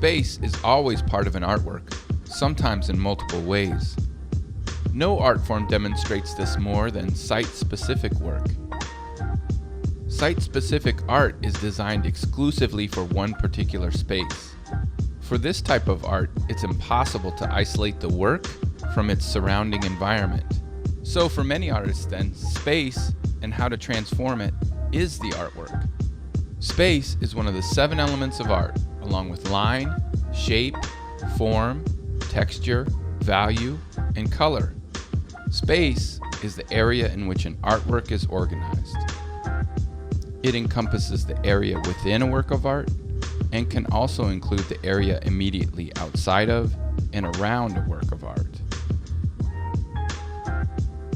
Space is always part of an artwork, sometimes in multiple ways. No art form demonstrates this more than site-specific work. Site-specific art is designed exclusively for one particular space. For this type of art, it's impossible to isolate the work from its surrounding environment. So for many artists then, space and how to transform it is the artwork. Space is one of the 7 elements of art, along with line, shape, form, texture, value, and color. Space is the area in which an artwork is organized. It encompasses the area within a work of art and can also include the area immediately outside of and around a work of art.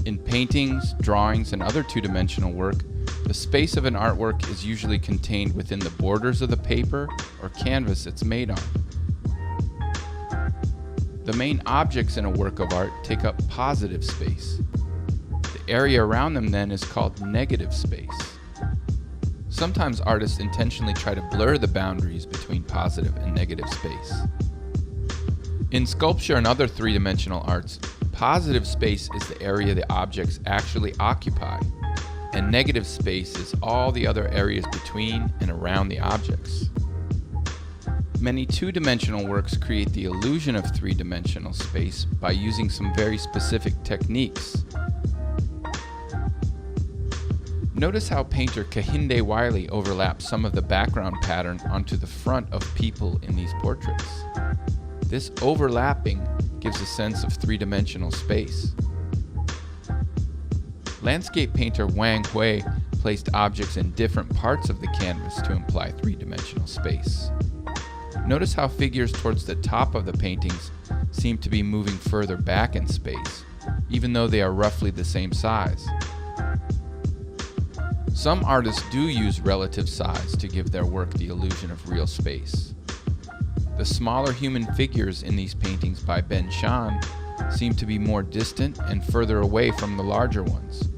In paintings, drawings, and other two-dimensional work, the space of an artwork is usually contained within the borders of the paper or canvas it's made on. The main objects in a work of art take up positive space. The area around them then is called negative space. Sometimes artists intentionally try to blur the boundaries between positive and negative space. In sculpture and other three-dimensional arts, positive space is the area the objects actually occupy, and negative space is all the other areas between and around the objects. Many two-dimensional works create the illusion of three-dimensional space by using some very specific techniques. Notice how painter Kehinde Wiley overlaps some of the background pattern onto the front of people in these portraits. This overlapping gives a sense of three-dimensional space. Landscape painter Wang Hui placed objects in different parts of the canvas to imply three-dimensional space. Notice how figures towards the top of the paintings seem to be moving further back in space, even though they are roughly the same size. Some artists do use relative size to give their work the illusion of real space. The smaller human figures in these paintings by Ben Shahn seem to be more distant and further away from the larger ones.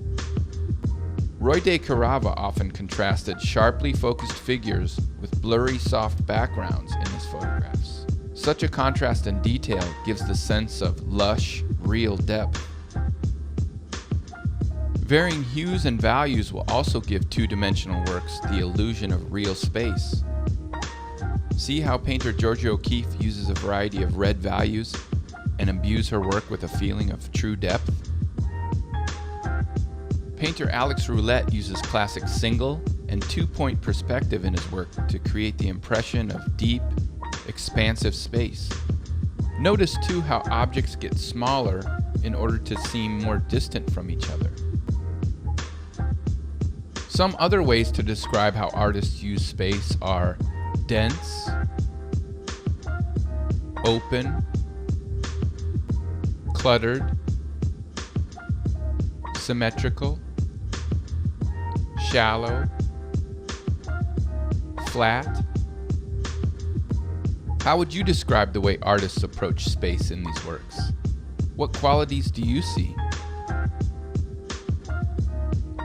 Roy de Carava often contrasted sharply focused figures with blurry, soft backgrounds in his photographs. Such a contrast in detail gives the sense of lush, real depth. Varying hues and values will also give two-dimensional works the illusion of real space. See how painter Georgia O'Keeffe uses a variety of red values and imbues her work with a feeling of true depth? Painter Alex Roulette uses classic single and two-point perspective in his work to create the impression of deep, expansive space. Notice too how objects get smaller in order to seem more distant from each other. Some other ways to describe how artists use space are dense, open, cluttered, symmetrical, shallow, flat. How would you describe the way artists approach space in these works? What qualities do you see?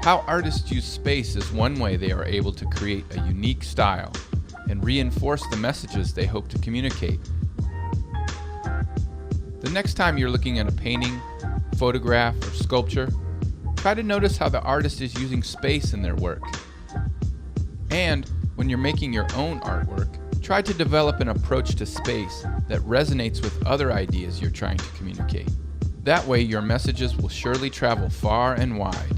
How artists use space is one way they are able to create a unique style and reinforce the messages they hope to communicate. The next time you're looking at a painting, photograph, or sculpture, try to notice how the artist is using space in their work. And when you're making your own artwork, try to develop an approach to space that resonates with other ideas you're trying to communicate. That way, your messages will surely travel far and wide.